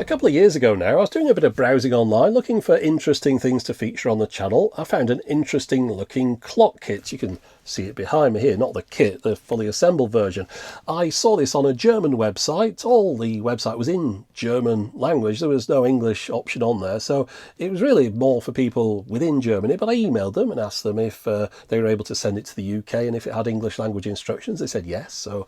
A couple of years ago now, I was doing a bit of browsing online looking for interesting things to feature on the channel. I found an interesting looking clock kit. You can see it behind me here, not the kit, the fully assembled version. I saw this on a German website. All the website was in German language. There was no English option on there, so it was really more for people within Germany. But I emailed them and asked them if they were able to send it to the UK and if it had English language instructions. They said yes, so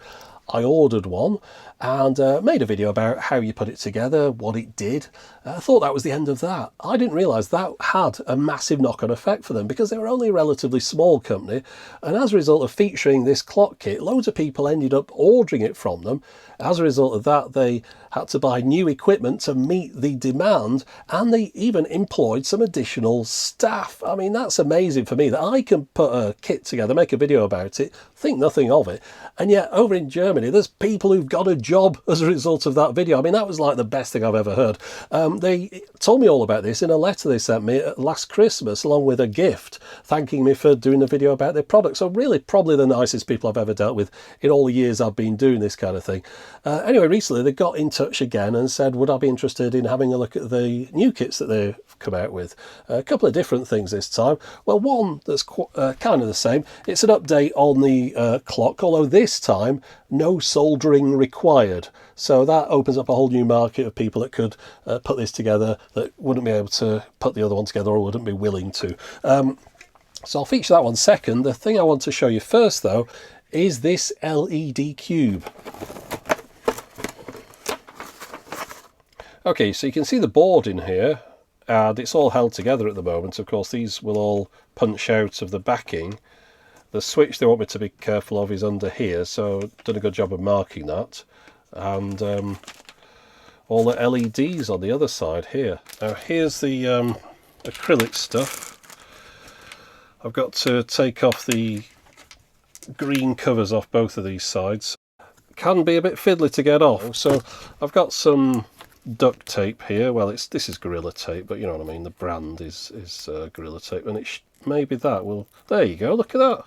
I ordered one and made a video about how you put it together, what it did. I thought that was the end of that. I didn't realise that had a massive knock-on effect for them because they were only a relatively small company, and as a result of featuring this clock kit, loads of people ended up ordering it from them. As a result of that, they had to buy new equipment to meet the demand, and they even employed some additional staff. I mean, that's amazing for me that I can put a kit together, make a video about it, think nothing of it, and yet over in Germany there's people who've got a job as a result of that video. I mean, that was like the best thing I've ever heard. They told me all about this in a letter they sent me last Christmas, along with a gift thanking me for doing a video about their product. So really probably the nicest people I've ever dealt with in all the years I've been doing this kind of thing. Anyway, recently they got in touch again and said, would I be interested in having a look at the new kits that they've come out with? A couple of different things this time. Well, one that's kind of the same. It's an update on the clock, although this time no soldering required. So that opens up a whole new market of people that could put this together that wouldn't be able to put the other one together or wouldn't be willing to. So I'll feature that one second. The thing I want to show you first, though, is this LED cube. Okay, so you can see the board in here, and it's all held together at the moment. Of course, these will all punch out of the backing. The switch they want me to be careful of is under here, so done a good job of marking that. And all the LEDs on the other side here. Now here's the acrylic stuff. I've got to take off the green covers off both of these sides. Can be a bit fiddly to get off, so I've got some duct tape here. Well, this is Gorilla Tape, but you know what I mean, the brand is Gorilla Tape, and maybe that will, there you go, look at that,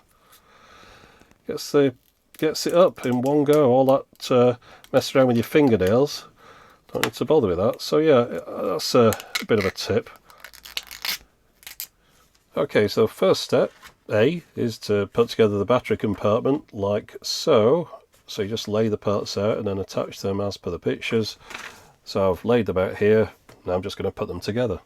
gets it up in one go. All that mess around with your fingernails, don't need to bother with that. So yeah, that's a bit of a tip. Okay, so first step A is to put together the battery compartment like so. So you just lay the parts out and then attach them as per the pictures. So I've laid them out here, now I'm just going to put them together.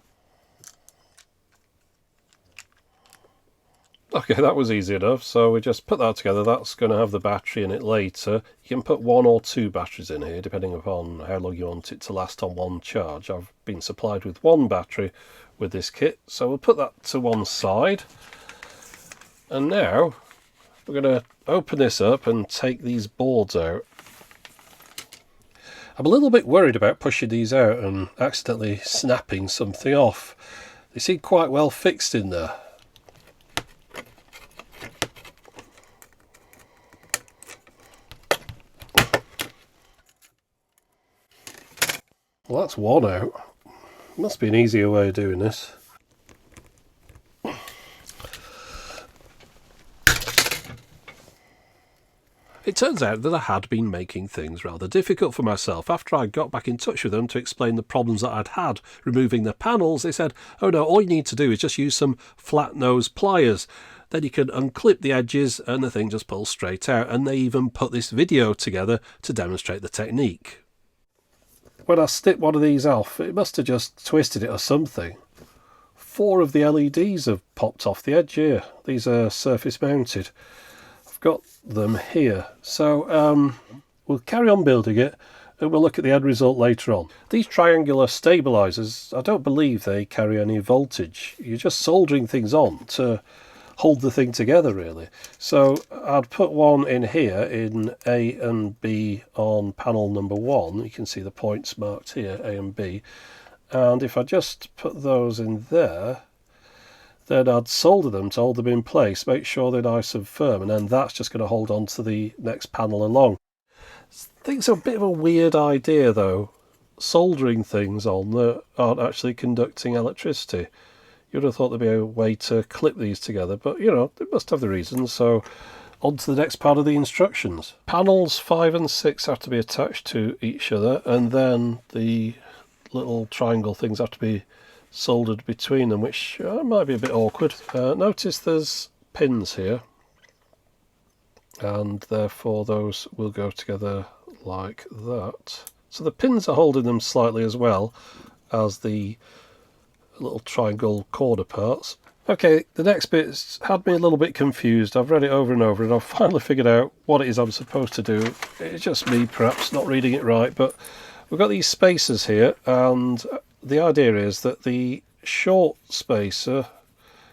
Okay, that was easy enough, so we just put that together. That's going to have the battery in it later. You can put 1 or 2 batteries in here, depending upon how long you want it to last on one charge. I've been supplied with 1 battery with this kit, so we'll put that to one side. And now we're going to open this up and take these boards out. I'm a little bit worried about pushing these out and accidentally snapping something off. They seem quite well fixed in there. Well, that's one out. Must be an easier way of doing this. It turns out that I had been making things rather difficult for myself. After I got back in touch with them to explain the problems that I'd had removing the panels, they said, oh no, all you need to do is just use some flat nose pliers. Then you can unclip the edges and the thing just pulls straight out. And they even put this video together to demonstrate the technique. When I snipped one of these off, it must have just twisted it or something. 4 of the LEDs have popped off the edge here. These are surface mounted. I've got them here. So we'll carry on building it and we'll look at the end result later on. These triangular stabilizers, I don't believe they carry any voltage. You're just soldering things on to hold the thing together, really. So I'd put one in here in A and B on panel number 1. You can see the points marked here, A and B. And if I just put those in there, then I'd solder them to hold them in place, make sure they're nice and firm, and then that's just going to hold on to the next panel along. I think it's a bit of a weird idea, though, soldering things on that aren't actually conducting electricity. You'd have thought there'd be a way to clip these together, but you know, they must have the reasons. So on to the next part of the instructions. Panels 5 and 6 have to be attached to each other, and then the little triangle things have to be soldered between them, which might be a bit awkward. Notice there's pins here, and therefore those will go together like that. So the pins are holding them slightly as well as the little triangle corner parts. Okay, the next bit's had me a little bit confused. I've read it over and over and I've finally figured out what it is I'm supposed to do. It's just me perhaps not reading it right, but we've got these spacers here, and the idea is that the short spacer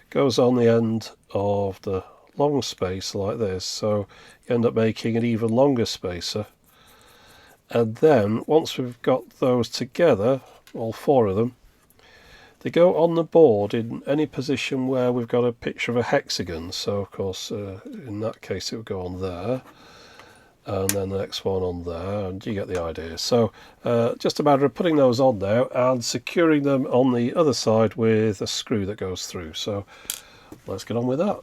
goes on the end of the long spacer like this, so you end up making an even longer spacer. And then once we've got those together, all four of them, they go on the board in any position where we've got a picture of a hexagon. So of course in that case it would go on there, and then the next one on there, and you get the idea. So just a matter of putting those on now and securing them on the other side with a screw that goes through. So let's get on with that.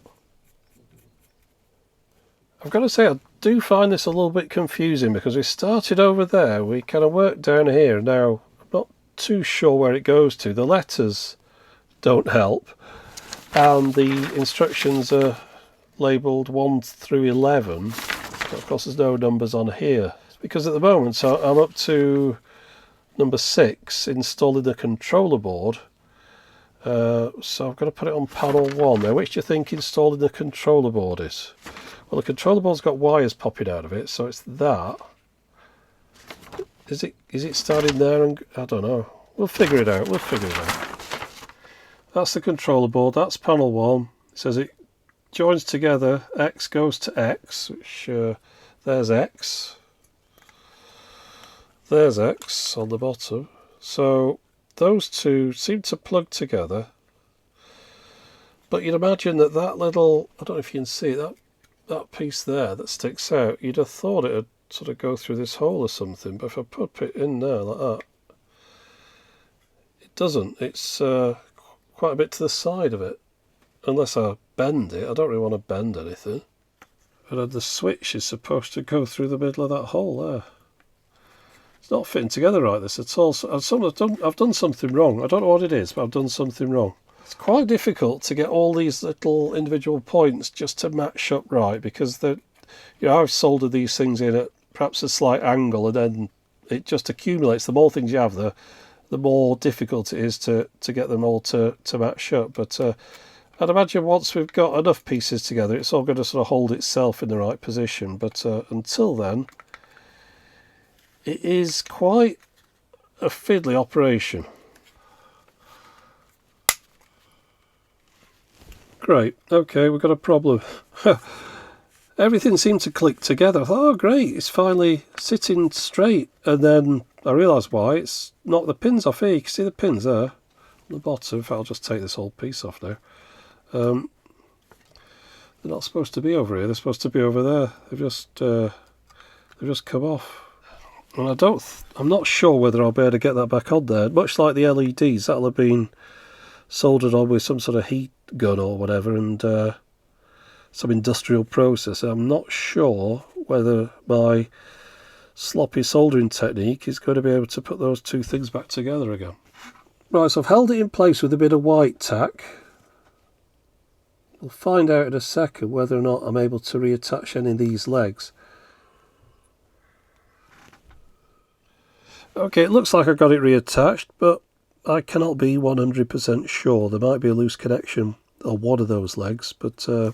I've got to say, I do find this a little bit confusing because we started over there, we kind of worked down here. Now I'm not too sure where it goes to. The letters don't help, and the instructions are labelled 1 through 11, but of course there's no numbers on here, because at the moment I'm up to number 6, installing the controller board. So I've got to put it on panel 1 now. Which do you think installing the controller board is? Well, the controller board's got wires popping out of it, so it's that. Is it starting there? And I don't know. We'll figure it out. That's the controller board. That's panel 1. It says it joins together. X goes to X, which there's X. There's X on the bottom. So those two seem to plug together. But you'd imagine that little, I don't know if you can see that piece there that sticks out, you'd have thought it'd sort of go through this hole or something, but if I put it in there like that, it doesn't. It's quite a bit to the side of it, unless I bend it. I don't really want to bend anything. And then the switch is supposed to go through the middle of that hole there. It's not fitting together right, this at all. So I've done something wrong. I don't know what it is, but I've done something wrong. It's quite difficult to get all these little individual points just to match up right, because I've soldered these things in at perhaps a slight angle, and then it just accumulates. The more things you have, the more difficult it is to get them all to match up. But I'd imagine once we've got enough pieces together, it's all going to sort of hold itself in the right position. But until then, it is quite a fiddly operation. Great, okay, we've got a problem. Everything seemed to click together. I thought, oh great, it's finally sitting straight. And then I realised why. It's knocked the pins off here. You can see the pins there on the bottom. In fact, I'll just take this whole piece off now. They're not supposed to be over here. They're supposed to be over there. They've just come off. And I'm not sure whether I'll be able to get that back on there. Much like the LEDs, that'll have been soldered on with some sort of heat gun or whatever, and some industrial process. I'm not sure whether my sloppy soldering technique is going to be able to put those two things back together again. Right, so I've held it in place with a bit of white tack. We'll find out in a second whether or not I'm able to reattach any of these legs. Okay, it looks like I got it reattached, but I cannot be 100% sure. There might be a loose connection on one of those legs, but we'll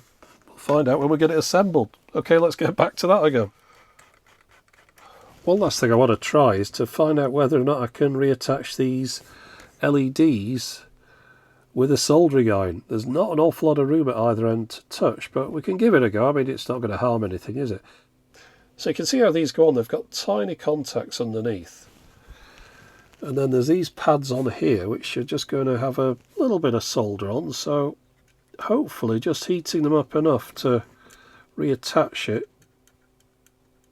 find out when we get it assembled. Okay, let's get back to that again. One last thing I want to try is to find out whether or not I can reattach these LEDs with a soldering iron. There's not an awful lot of room at either end to touch, but we can give it a go. I mean, it's not going to harm anything, is it? So you can see how these go on. They've got tiny contacts underneath. And then there's these pads on here which are just going to have a little bit of solder on, so hopefully just heating them up enough to reattach it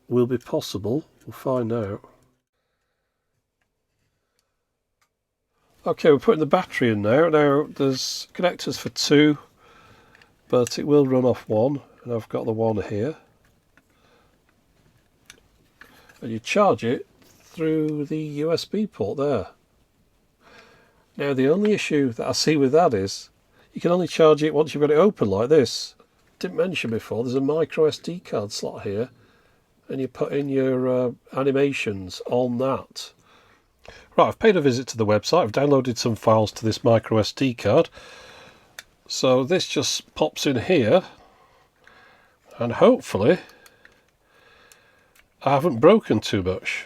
will be possible. We'll find out. Okay, we're putting the battery in now. Now there's connectors for 2, but it will run off 1, and I've got the one here. And you charge it through the USB port there. Now the only issue that I see with that is you can only charge it once you've got it open like this. Didn't mention before, there's a micro SD card slot here, and you put in your animations on that. Right, I've paid a visit to the website, I've downloaded some files to this micro SD card. So this just pops in here, and hopefully I haven't broken too much.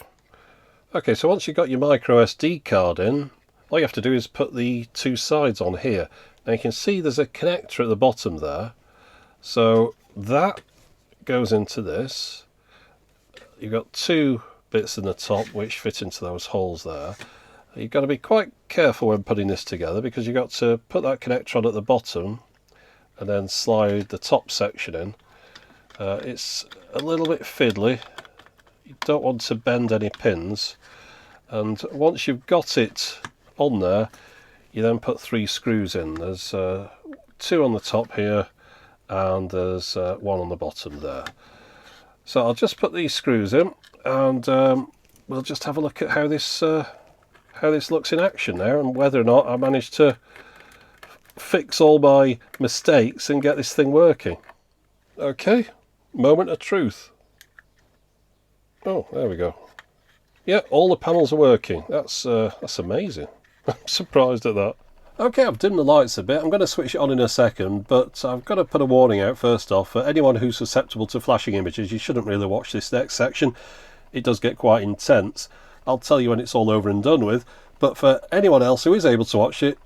Okay, so once you've got your micro SD card in, all you have to do is put the two sides on here. Now you can see there's a connector at the bottom there, so that goes into this. You've got two bits in the top which fit into those holes there. You've got to be quite careful when putting this together, because you've got to put that connector on at the bottom and then slide the top section in. It's a little bit fiddly. You don't want to bend any pins, and once you've got it on there, you then put 3 screws in. There's 2 on the top here, and there's 1 on the bottom there. So I'll just put these screws in, and we'll just have a look at how this looks in action now, and whether or not I managed to fix all my mistakes and get this thing working. Okay, moment of truth. Oh, there we go. Yeah, all the panels are working. That's amazing. I'm surprised at that. Okay, I've dimmed the lights a bit. I'm going to switch it on in a second, but I've got to put a warning out first off. For anyone who's susceptible to flashing images, you shouldn't really watch this next section. It does get quite intense. I'll tell you when it's all over and done with, but for anyone else who is able to watch it,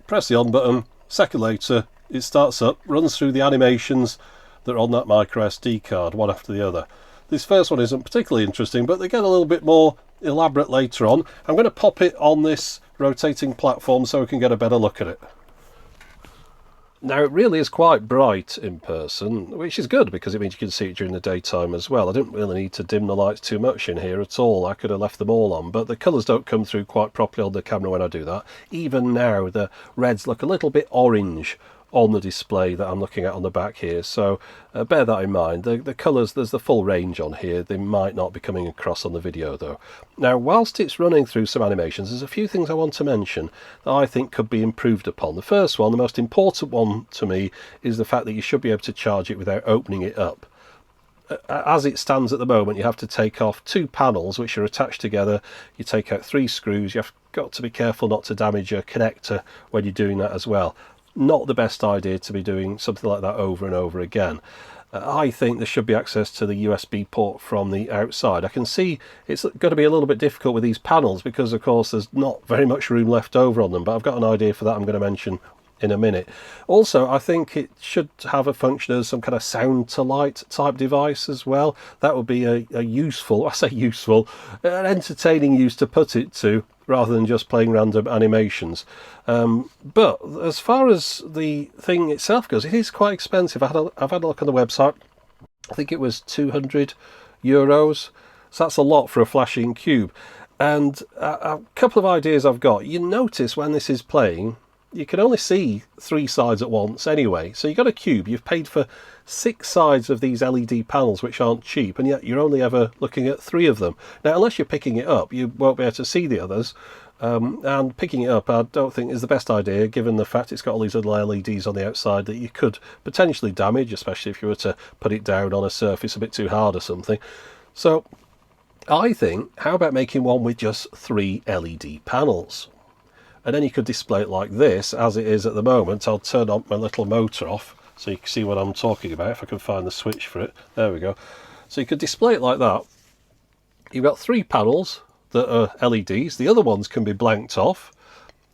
press the on button. Second later, it starts up, runs through the animations that are on that micro SD card, one after the other. This first one isn't particularly interesting, but they get a little bit more elaborate later on. I'm going to pop it on this rotating platform so we can get a better look at it. Now it really is quite bright in person, which is good because it means you can see it during the daytime as well. I didn't really need to dim the lights too much in here at all. I could have left them all on, but the colours don't come through quite properly on the camera when I do that. Even now the reds look a little bit orange on the display that I'm looking at on the back here, so bear that in mind. The colours, there's the full range on here. They might not be coming across on the video though. Now whilst it's running through some animations, there's a few things I want to mention that I think could be improved upon. The first one, the most important one to me, is the fact that you should be able to charge it without opening it up. As it stands at the moment, you have to take off 2 panels which are attached together. You take out 3 screws. You've got to be careful not to damage your connector when you're doing that as well. Not the best idea to be doing something like that over and over again. I think there should be access to the USB port from the outside. I can see it's going to be a little bit difficult with these panels because of course there's not very much room left over on them, but I've got an idea for that I'm going to mention in a minute. Also, I think it should have a function as some kind of sound to light type device as well. That would be a useful, I say useful, an entertaining use to put it to, rather than just playing random animations. But as far as the thing itself goes, it is quite expensive. I've had a look on the website. I think it was €200, so that's a lot for a flashing cube. And a couple of ideas I've got. You notice when this is playing, you can only see 3 sides at once anyway. So you've got a cube, you've paid for 6 sides of these LED panels, which aren't cheap, and yet you're only ever looking at 3 of them. Now, unless you're picking it up, you won't be able to see the others. And picking it up, I don't think is the best idea, given the fact it's got all these little LEDs on the outside that you could potentially damage, especially if you were to put it down on a surface a bit too hard or something. So I think, how about making one with just 3 LED panels? And then you could display it like this, as it is at the moment. I'll turn on my little motor off so you can see what I'm talking about, if I can find the switch for it. There we go. So you could display it like that. You've got 3 panels that are LEDs. The other ones can be blanked off.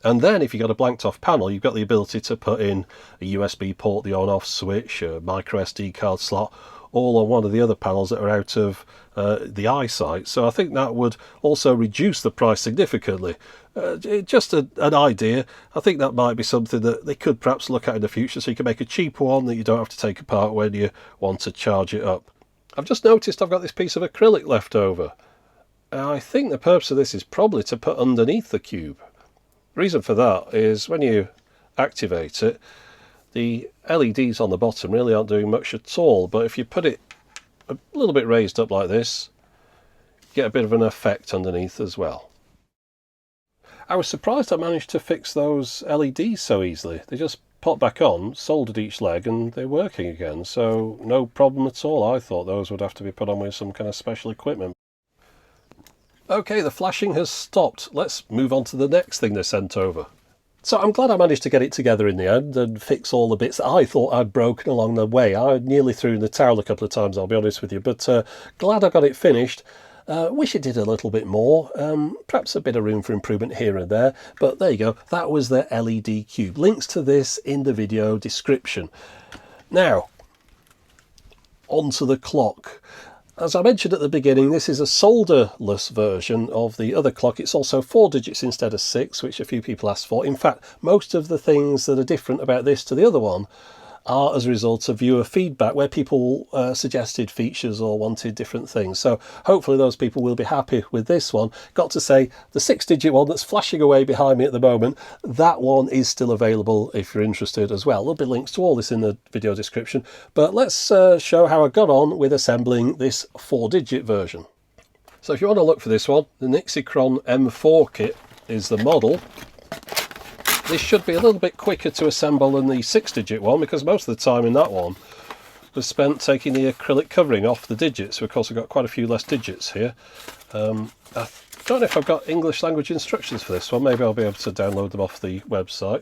And then if you've got a blanked off panel, you've got the ability to put in a USB port, the on-off switch, a micro SD card slot, all on one of the other panels that are out of the eyesight. So I think that would also reduce the price significantly. Just an idea. I think that might be something that they could perhaps look at in the future, so you can make a cheaper one that you don't have to take apart when you want to charge it up. I've just noticed I've got this piece of acrylic left over. I think the purpose of this is probably to put underneath the cube. The reason for that is when you activate it, the LEDs on the bottom really aren't doing much at all, but if you put it a little bit raised up like this, you get a bit of an effect underneath as well. I was surprised I managed to fix those LEDs so easily. They just popped back on, soldered each leg, and they're working again, so no problem at all. I thought those would have to be put on with some kind of special equipment. Okay, the flashing has stopped. Let's move on to the next thing they sent over. So I'm glad I managed to get it together in the end and fix all the bits that I thought I'd broken along the way. I nearly threw in the towel a couple of times, I'll be honest with you, but glad I got it finished. Wish it did a little bit more, perhaps a bit of room for improvement here and there, but there you go, that was the LED cube. Links to this in the video description. Now, onto the clock. As I mentioned at the beginning, this is a solderless version of the other clock. It's also 4 digits instead of 6, which a few people asked for. In fact, most of the things that are different about this to the other one are as a result of viewer feedback, where people suggested features or wanted different things. So hopefully those people will be happy with this one. Got to say, the 6-digit one that's flashing away behind me at the moment, that one is still available if you're interested as well. There'll be links to all this in the video description, but let's show how I got on with assembling this 4-digit version. So if you want to look for this one, the Nixiecron M4 kit is the model. This should be a little bit quicker to assemble than the 6-digit one, because most of the time in that one was spent taking the acrylic covering off the digits. Of course, I've got quite a few less digits here. I don't know if I've got English language instructions for this one. Maybe I'll be able to download them off the website.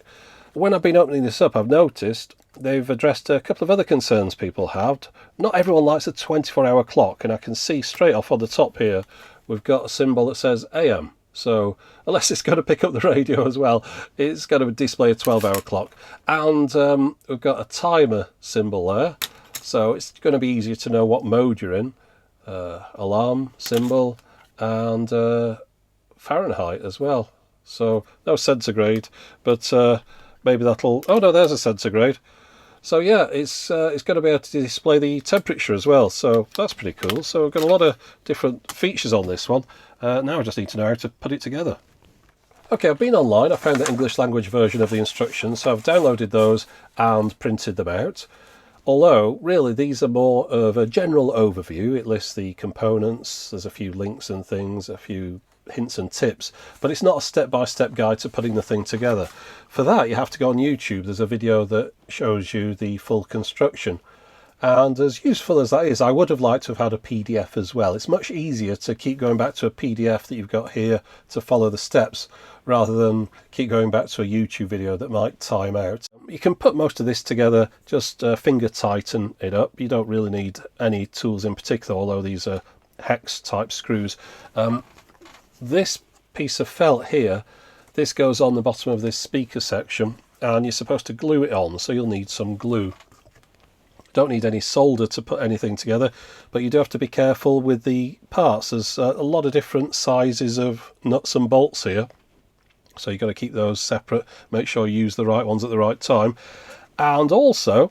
When I've been opening this up, I've noticed they've addressed a couple of other concerns people had. Not everyone likes a 24-hour clock, and I can see straight off on the top here, we've got a symbol that says AM. So unless it's going to pick up the radio as well, it's going to display a 12-hour clock. And we've got a timer symbol there, so it's going to be easier to know what mode you're in. Alarm symbol and Fahrenheit as well. So no centigrade, but maybe that'll... Oh no, there's a centigrade. So yeah, it's going to be able to display the temperature as well, so that's pretty cool. So we've got a lot of different features on this one. Now I just need to know how to put it together. Okay, I've been online, I found the English language version of the instructions, so I've downloaded those and printed them out. Although, really, these are more of a general overview. It lists the components, there's a few links and things, a few hints and tips, but it's not a step-by-step guide to putting the thing together. For that, you have to go on YouTube. There's a video that shows you the full construction. And as useful as that is, I would have liked to have had a PDF as well. It's much easier to keep going back to a PDF that you've got here to follow the steps, rather than keep going back to a YouTube video that might time out. You can put most of this together, just finger tighten it up. You don't really need any tools in particular, although these are hex type screws. This piece of felt here, this goes on the bottom of this speaker section, and you're supposed to glue it on, so you'll need some glue. Don't need any solder to put anything together, but you do have to be careful with the parts. There's a lot of different sizes of nuts and bolts here, so you've got to keep those separate, make sure you use the right ones at the right time. And also,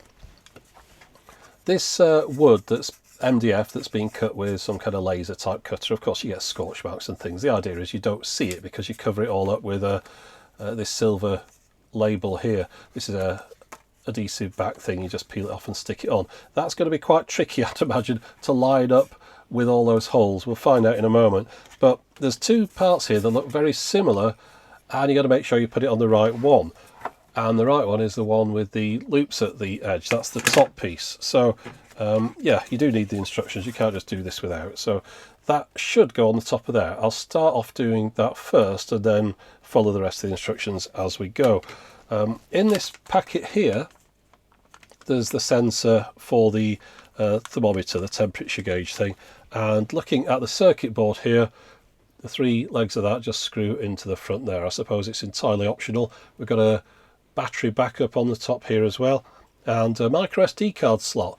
this wood that's MDF that's been cut with some kind of laser type cutter, of course you get scorch marks and things. The idea is you don't see it because you cover it all up with this silver label here. This is a adhesive back thing, you just peel it off and stick it on. That's going to be quite tricky, I'd imagine, to line up with all those holes. We'll find out in a moment. But there's two parts here that look very similar, and you've got to make sure you put it on the right one. And the right one is the one with the loops at the edge. That's the top piece. So yeah, you do need the instructions. You can't just do this without. So that should go on the top of there. I'll start off doing that first and then follow the rest of the instructions as we go. In this packet here, there's the sensor for the thermometer, the temperature gauge thing. And looking at the circuit board here, the 3 legs of that just screw into the front there. I suppose it's entirely optional. We've got a battery backup on the top here as well, and a micro SD card slot.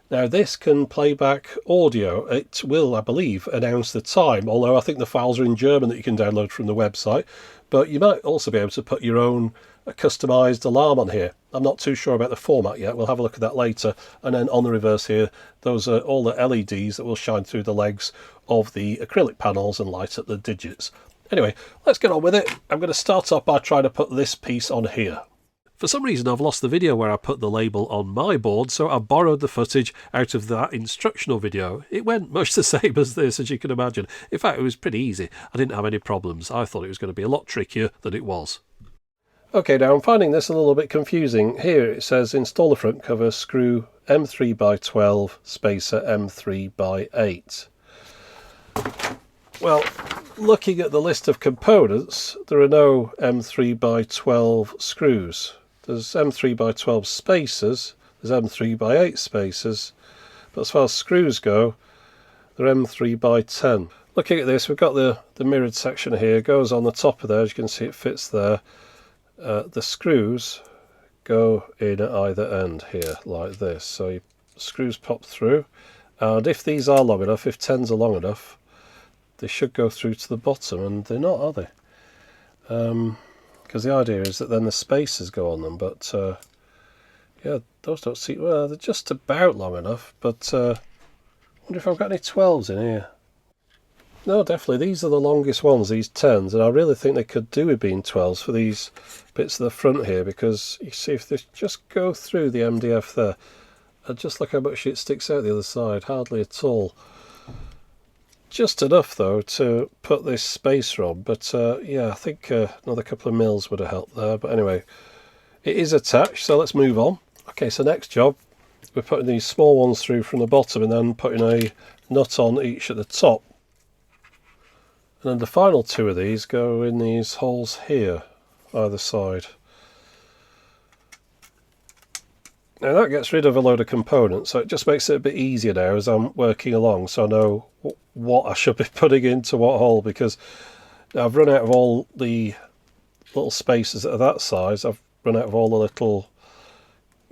Now this can play back audio. It will, I believe, announce the time, although I think the files are in German that you can download from the website. But you might also be able to put your own customized alarm on here. I'm not too sure about the format yet. We'll have a look at that later. And then on the reverse here, those are all the LEDs that will shine through the legs of the acrylic panels and light up the digits. Anyway, let's get on with it. I'm going to start off by trying to put this piece on here. For some reason I've lost the video where I put the label on my board, so I borrowed the footage out of that instructional video. It went much the same as this, as you can imagine. In fact, it was pretty easy. I didn't have any problems. I thought it was going to be a lot trickier than it was. Okay, now I'm finding this a little bit confusing. Here it says install the front cover, screw M3x12, spacer M3x8. Well, looking at the list of components, there are no M3x12 screws. There's M3x12 spacers, there's M3x8 spacers, but as far as screws go, they're M3x10. Looking at this, we've got the mirrored section here, it goes on the top of there, as you can see it fits there. The screws go in at either end here, like this. So screws pop through, and if these are long enough, if 10s are long enough, they should go through to the bottom, and they're not, are they? Because the idea is that then the spacers go on them, but yeah, those don't seem, well, they're just about long enough, but I wonder if I've got any 12s in here. No, definitely, these are the longest ones, these 10s, and I really think they could do with being 12s for these bits of the front here, because you see if they just go through the MDF there, and just look how much it sticks out the other side, hardly at all. Just enough though to put this spacer on, but yeah, I think another couple of mils would have helped there. But anyway, it is attached, so let's move on. Okay, so next job, we're putting these small ones through from the bottom and then putting a nut on each at the top. And then the final two of these go in these holes here, either side. Now that gets rid of a load of components, so it just makes it a bit easier now as I'm working along, so I know what I should be putting into what hole, because I've run out of all the little spaces that are that size. I've run out of all the little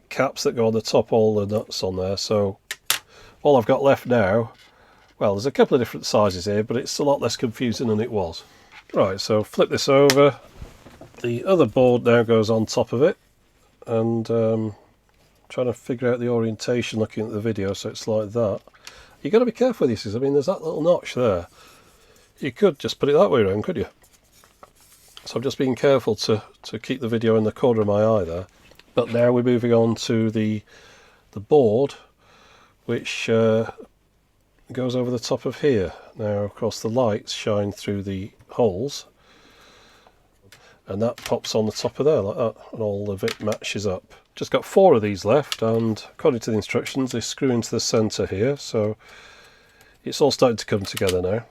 caps that go on the top, all the nuts on there, so all I've got left now, well, there's a couple of different sizes here, but it's a lot less confusing than it was. Right, so flip this over. The other board now goes on top of it, and trying to figure out the orientation looking at the video, so it's like that. You've got to be careful with these things. I mean, there's that little notch there. You could just put it that way around, could you? So I'm just being careful to keep the video in the corner of my eye there. But now we're moving on to the board, which goes over the top of here. Now, of course, the lights shine through the holes, and that pops on the top of there like that, and all of it matches up. Just got 4 of these left, and according to the instructions they screw into the centre here, so it's all starting to come together now.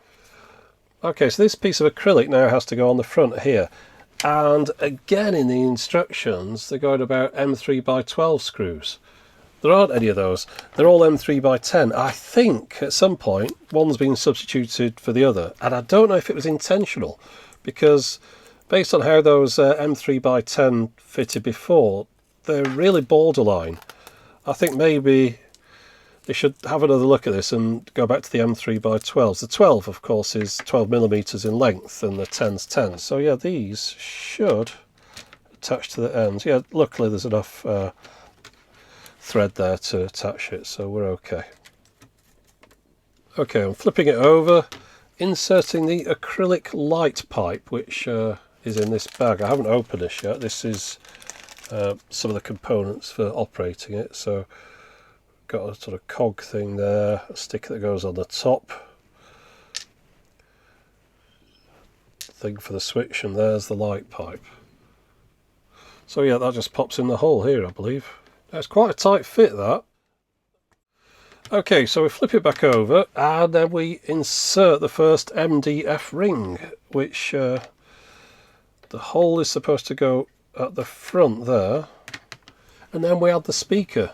Okay, so this piece of acrylic now has to go on the front here, and again in the instructions they're going about M3x12 screws. There aren't any of those, they're all M3x10. I think at some point one's been substituted for the other, and I don't know if it was intentional, because based on how those M3x10 fitted before, they're really borderline. I think maybe they should have another look at this and go back to the M3x12s. The 12, of course, is 12mm in length, and the 10's 10. So yeah, these should attach to the ends. Yeah, luckily there's enough thread there to attach it, so we're okay. Okay, I'm flipping it over, inserting the acrylic light pipe, which is in this bag. I haven't opened this yet. This is some of the components for operating it. So got a sort of cog thing there, a stick that goes on the top, thing for the switch, and there's the light pipe. So yeah, that just pops in the hole here, I believe. That's quite a tight fit, that. Okay, so we flip it back over, and then we insert the first MDF ring, which the hole is supposed to go at the front there, and then we add the speaker.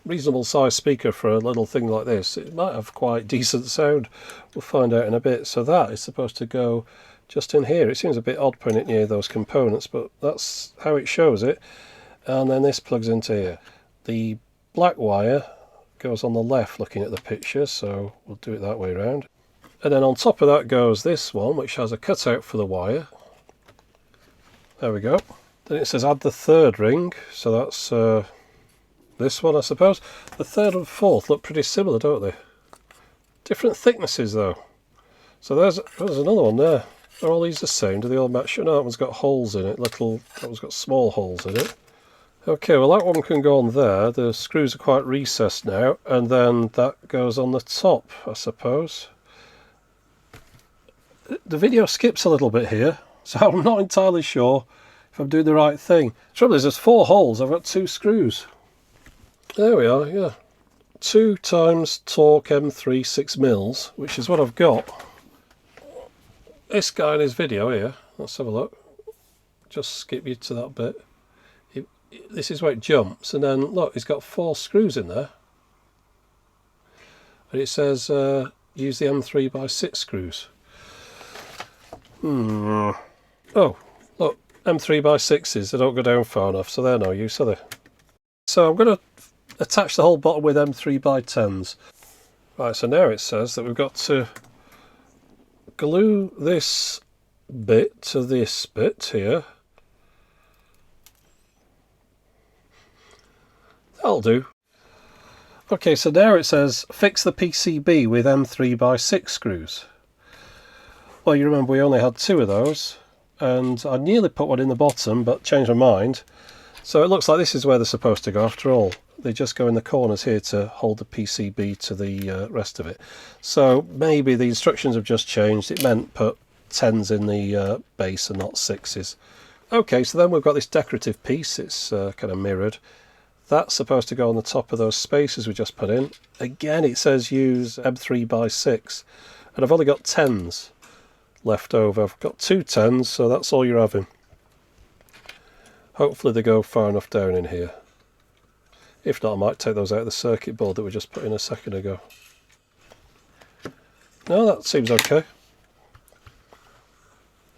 Reasonable size speaker for a little thing like this. It might have quite decent sound, we'll find out in a bit. So that is supposed to go just in here. It seems a bit odd putting it near those components, but that's how it shows it. And then this plugs into here. The black wire goes on the left looking at the picture, so we'll do it that way around. And then on top of that goes this one, which has a cutout for the wire. There we go. Then it says add the third ring, so that's this one, I suppose. The third and fourth look pretty similar, don't they? Different thicknesses though. So there's another one there. Are all these the same? Do they all match? No, that one's got holes in it. That one's got small holes in it. Okay, well that one can go on there. The screws are quite recessed now, and then that goes on the top, I suppose. The video skips a little bit here, so I'm not entirely sure if I'm doing the right thing. The trouble is there's 4 holes, I've got 2 screws. There we are, yeah. 2 times torque M3 6mm, which is what I've got. This guy in his video here, let's have a look. Just skip you to that bit. This is where it jumps, and then look, it's got 4 screws in there. And it says use the M3x6 screws. Oh, look, M3x6s, they don't go down far enough, so they're no use, are they? So I'm going to attach the whole bottom with M3x10s. Right, so now it says that we've got to glue this bit to this bit here. That'll do. Okay, so now it says fix the PCB with M3x6 screws. Well, you remember we only had 2 of those, and I nearly put one in the bottom but changed my mind. So it looks like this is where they're supposed to go after all. They just go in the corners here to hold the PCB to the rest of it. So maybe the instructions have just changed. It meant put 10s in the base and not 6s. Okay, so then we've got this decorative piece. It's kind of mirrored. That's supposed to go on the top of those spaces we just put in. Again, it says use M3x6, and I've only got 10s left over. I've got 2 10s, so that's all you're having. Hopefully they go far enough down in here. If not, I might take those out of the circuit board that we just put in a second ago. No, that seems okay.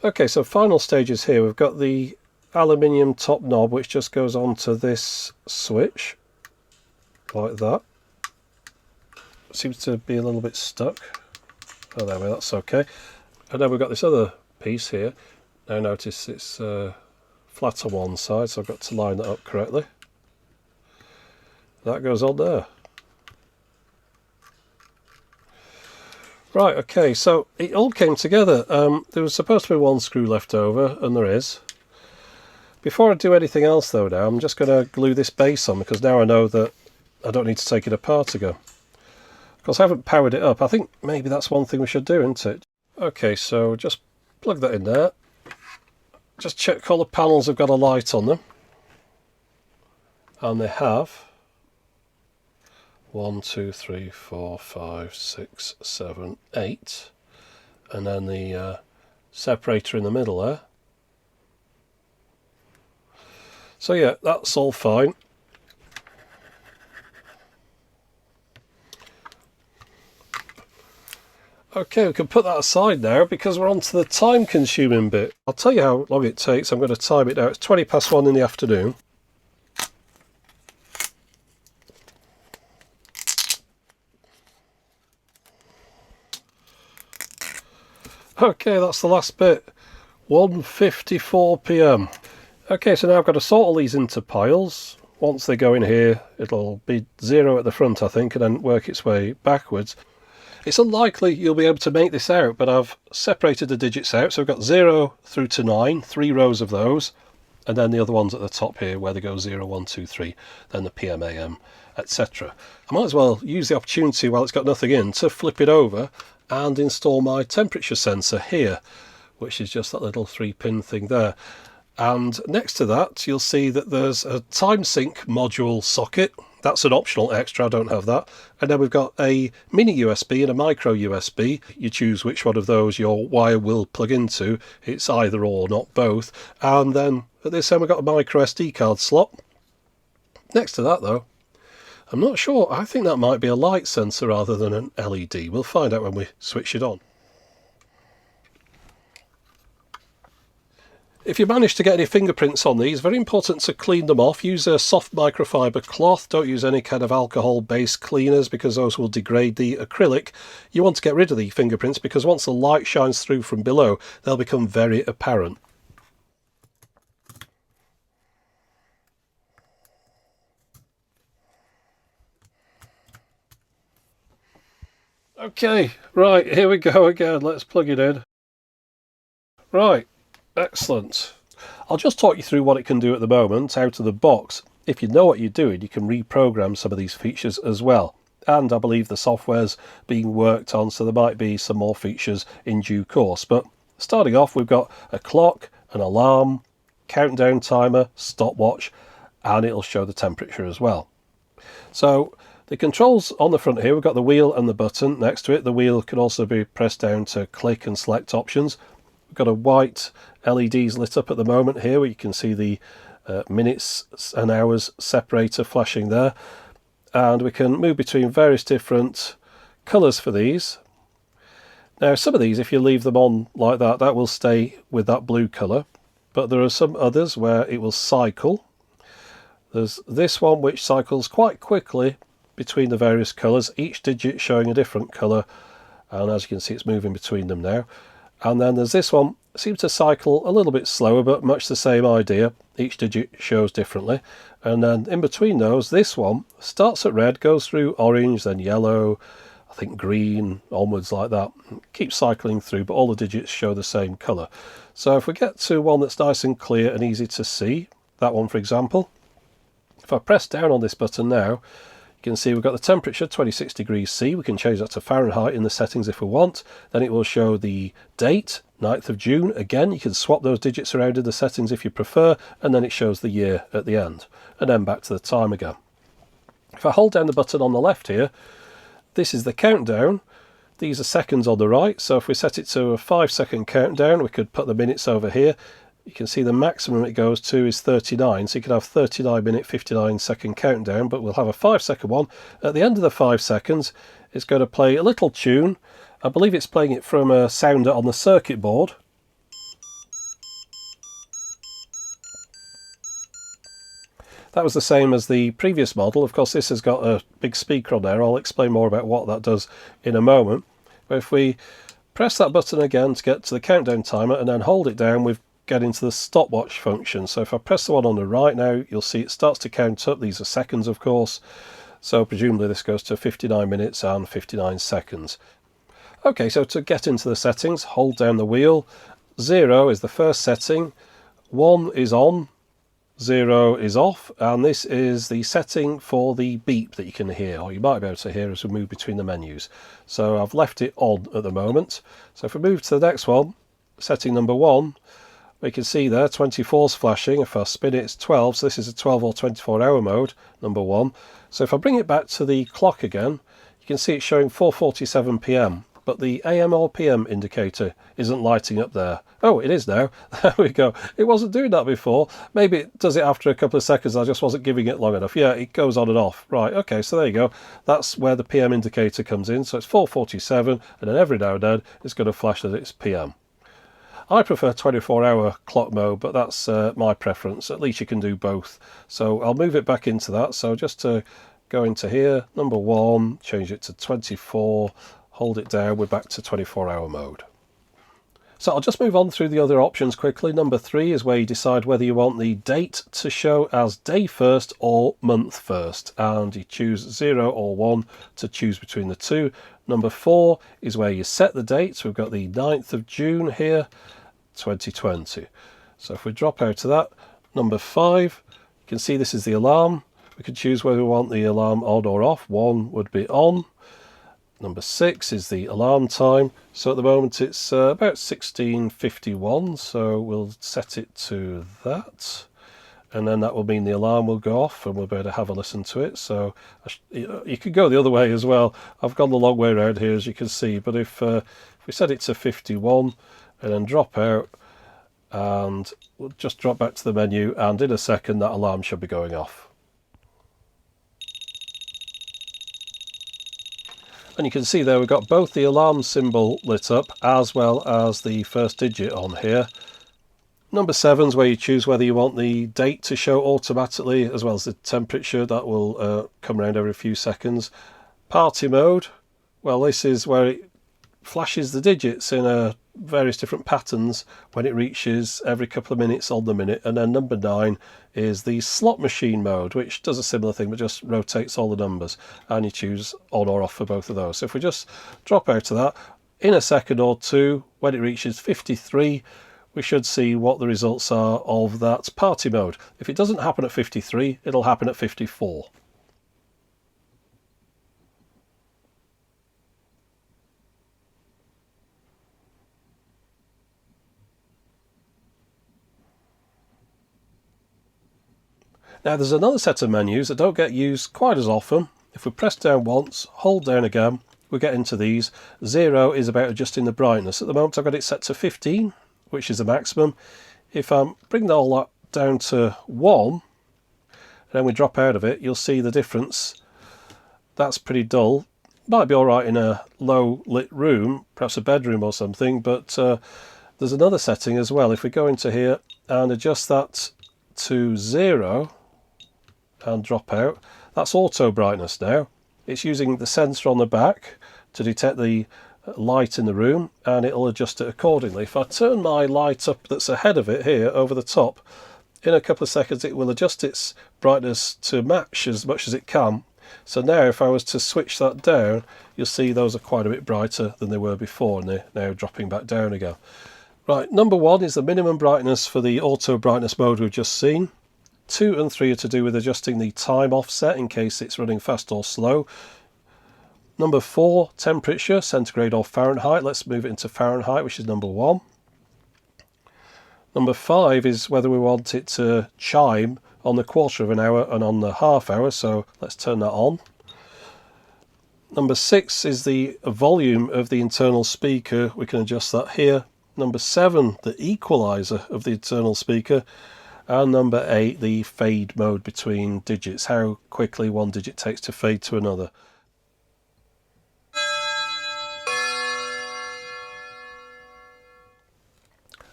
Okay, so final stages here. We've got the aluminium top knob which just goes onto this switch like that. Seems to be a little bit stuck. Oh, there we go, that's okay. And then we've got this other piece here. Now notice it's flat on one side, so I've got to line that up correctly. That goes on there. Right, okay, so it all came together. There was supposed to be 1 screw left over, and there is. Before I do anything else though now, I'm just going to glue this base on, because now I know that I don't need to take it apart again. Because I haven't powered it up. I think maybe that's one thing we should do, isn't it? Okay, so just plug that in there. Just check all the panels have got a light on them. And they have. 1, 2, 3, 4, 5, 6, 7, 8. And then the separator in the middle there. So yeah, that's all fine. Okay, we can put that aside now because we're on to the time consuming bit. I'll tell you how long it takes. I'm going to time it now. It's 20 past 1 in the afternoon. Okay, that's the last bit. 1:54 PM. Okay, so now I've got to sort all these into piles. Once they go in here, it'll be 0 at the front, I think, and then work its way backwards. It's unlikely you'll be able to make this out, but I've separated the digits out. So I've got 0 through to 9, 3 rows of those, and then the other ones at the top here where they go 0, 1, 2, 3, then the PM, AM, etc. I might as well use the opportunity while it's got nothing in to flip it over and install my temperature sensor here, which is just that little 3-pin thing there. And next to that, you'll see that there's a time sync module socket. That's an optional extra, I don't have that. And then we've got a mini USB and a micro USB. You choose which one of those your wire will plug into. It's either or, not both. And then at this end, we've got a micro SD card slot. Next to that, though, I'm not sure. I think that might be a light sensor rather than an LED. We'll find out when we switch it on. If you manage to get any fingerprints on these, very important to clean them off. Use a soft microfiber cloth. Don't use any kind of alcohol-based cleaners because those will degrade the acrylic. You want to get rid of the fingerprints because once the light shines through from below, they'll become very apparent. Okay, right, here we go again. Let's plug it in. Right. Excellent. I'll just talk you through what it can do at the moment out of the box. if you know what you're doing, you can reprogram some of these features as well. And I believe the software's being worked on, so there might be some more features in due course. But starting off, we've got a clock, an alarm, countdown timer, stopwatch, and it'll show the temperature as well. So the controls on the front here, we've got the wheel and the button next to it. The wheel can also be pressed down to click and select options. We've got a white LEDs lit up at the moment here, where you can see the minutes and hours separator flashing there. And we can move between various different colours for these. Now some of these, if you leave them on like that, that will stay with that blue colour. But there are some others where it will cycle. There's this one which cycles quite quickly between the various colours, each digit showing a different colour, and as you can see it's moving between them now. And then there's this one, seems to cycle a little bit slower, but much the same idea, each digit shows differently. And then in between those, this one starts at red, goes through orange, then yellow, I think green, onwards like that. Keeps cycling through, but all the digits show the same colour. So if we get to one that's nice and clear and easy to see, that one for example, if I press down on this button now, you can see we've got the temperature, 26 degrees C. We can change that to Fahrenheit in the settings if we want. Then it will show the date, 9th of June. Again, you can swap those digits around in the settings if you prefer, and then it shows the year at the end. And then back to the time again. If I hold down the button on the left here, this is the countdown. These are seconds on the right, so if we set it to a 5-second countdown, we could put the minutes over here. You can see the maximum it goes to is 39, so you could have 39-minute, 59-second countdown, but we'll have a 5-second one. At the end of the 5 seconds, it's going to play a little tune. I believe it's playing it from a sounder on the circuit board. That was the same as the previous model. Of course, this has got a big speaker on there. I'll explain more about what that does in a moment. But if we press that button again to get to the countdown timer and then hold it down, we've get into the stopwatch function. So if I press the one on the right now, you'll see it starts to count up. These are seconds, of course. So presumably this goes to 59 minutes and 59 seconds. Okay, so to get into the settings, hold down the wheel. 0 is the first setting, 1 is on, 0 is off, and this is the setting for the beep that you can hear, or you might be able to hear as we move between the menus. So I've left it on at the moment. So if we move to the next one, setting number 1, we can see there 24's flashing. If I spin it, it's 12, so this is a 12 or 24 hour mode, number 1. So if I bring it back to the clock again, you can see it's showing 4:47 PM, but the AM or PM indicator isn't lighting up there. Oh, it is now. There we go. It wasn't doing that before. Maybe it does it after a couple of seconds. I just wasn't giving it long enough. Yeah, it goes on and off. Right, okay, so there you go. That's where the PM indicator comes in. So it's 4:47, and then every now and then it's going to flash that it's PM. I prefer 24-hour clock mode, but that's my preference. At least you can do both. So I'll move it back into that. So just to go into here, number 1, change it to 24, hold it down, we're back to 24-hour mode. So I'll just move on through the other options quickly. Number 3 is where you decide whether you want the date to show as day first or month first. And you choose 0 or 1 to choose between the two. Number 4 is where you set the date. So we've got the 9th of June here, 2020. So if we drop out of that, number 5, you can see this is the alarm. We can choose whether we want the alarm on or off. 1 would be on. Number 6 is the alarm time. So at the moment it's about 16:51, so we'll set it to that. And then that will mean the alarm will go off and we'll be able to have a listen to it. So you could go the other way as well. I've gone the long way around here, as you can see. But if we set it to 51 and then drop out, and we'll just drop back to the menu, and in a second that alarm should be going off. And you can see there we've got both the alarm symbol lit up as well as the first digit on here. Number 7 is where you choose whether you want the date to show automatically as well as the temperature. That will come around every few seconds. Party mode, well, this is where it flashes the digits in various different patterns when it reaches every couple of minutes on the minute. And then number 9 is the slot machine mode, which does a similar thing but just rotates all the numbers, and you choose on or off for both of those. So if we just drop out of that, in a second or two, when it reaches 53, we should see what the results are of that party mode. If it doesn't happen at 53, it'll happen at 54. Now there's another set of menus that don't get used quite as often. If we press down once, hold down again, we get into these. 0 is about adjusting the brightness. At the moment I've got it set to 15, which is the maximum. If I bring all that down to 1, and then we drop out of it, you'll see the difference. That's pretty dull. Might be alright in a low lit room, perhaps a bedroom or something, but there's another setting as well. If we go into here and adjust that to 0, and drop out, that's auto brightness now. It's using the sensor on the back to detect the light in the room, and it'll adjust it accordingly. If I turn my light up that's ahead of it here over the top, in a couple of seconds it will adjust its brightness to match as much as it can. So now if I was to switch that down, you'll see those are quite a bit brighter than they were before, and they're now dropping back down again. Right, number 1 is the minimum brightness for the auto brightness mode we've just seen. 2 and 3 are to do with adjusting the time offset in case it's running fast or slow. Number 4, temperature, centigrade or Fahrenheit. Let's move it into Fahrenheit, which is number 1. Number 5 is whether we want it to chime on the quarter of an hour and on the half hour, so let's turn that on. Number 6 is the volume of the internal speaker. We can adjust that here. Number 7, the equalizer of the internal speaker. And number 8, the fade mode between digits, how quickly one digit takes to fade to another.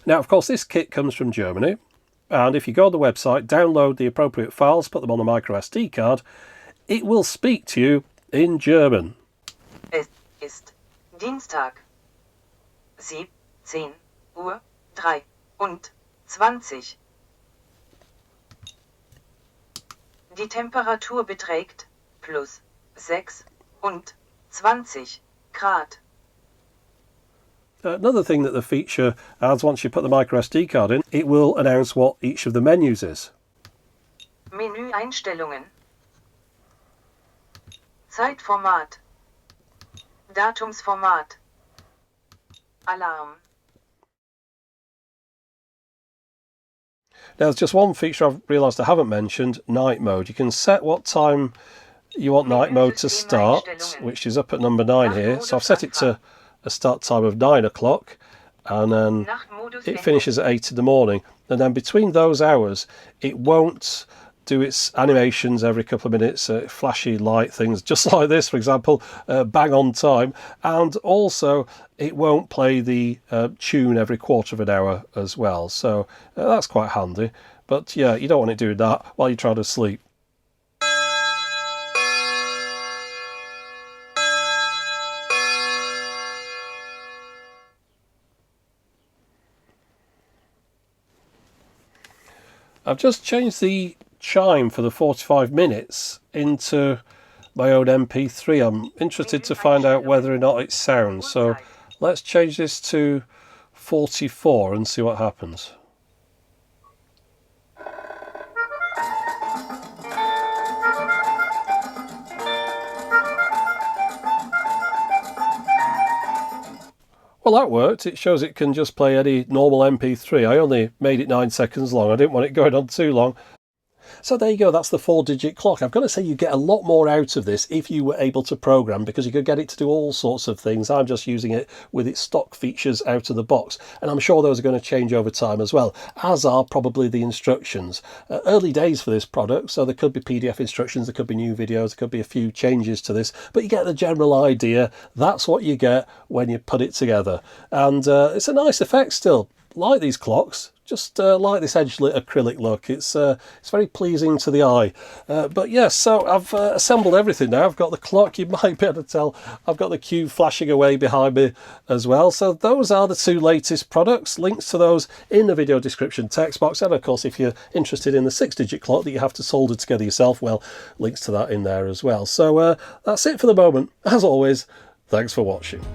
Now, of course, this kit comes from Germany, and if you go on the website, download the appropriate files, put them on a micro SD card, it will speak to you in German. Es ist Dienstag, 17:23. Die Temperatur beträgt plus 26 Grad. Another thing that the feature adds once you put the micro SD card in, it will announce what each of the menus is. Menü-Einstellungen. Zeitformat. Datumsformat. Alarm. Now there's just one feature I've realised I haven't mentioned, night mode. You can set what time you want night mode to start, which is up at number 9 here. So I've set it to a start time of 9 o'clock, and then it finishes at 8 in the morning. And then between those hours, it won't do its animations every couple of minutes, flashy light things, just like this, for example, bang on time. And also, it won't play the tune every quarter of an hour as well. So that's quite handy. But yeah, you don't want it doing that while you're trying to sleep. I've just changed the chime for the 45 minutes into my own MP3. I'm interested to find out whether or not it sounds. So let's change this to 44 and see what happens. Well, that worked. It shows it can just play any normal MP3. I only made it 9 seconds long. I didn't want it going on too long. So there you go, that's the 4-digit clock. I've got to say you get a lot more out of this if you were able to program, because you could get it to do all sorts of things. I'm just using it with its stock features out of the box, and I'm sure those are going to change over time as well, as are probably the instructions. Early days for this product, so there could be PDF instructions, there could be new videos, there could be a few changes to this, but you get the general idea. That's what you get when you put it together, and it's a nice effect still. Like these clocks, just like this edge-lit acrylic look. It's very pleasing to the eye. But yes, so I've assembled everything now. I've got the clock, you might be able to tell. I've got the cube flashing away behind me as well. So those are the 2 latest products. Links to those in the video description text box. And of course, if you're interested in the 6-digit clock that you have to solder together yourself, well, links to that in there as well. So that's it for the moment. As always, thanks for watching.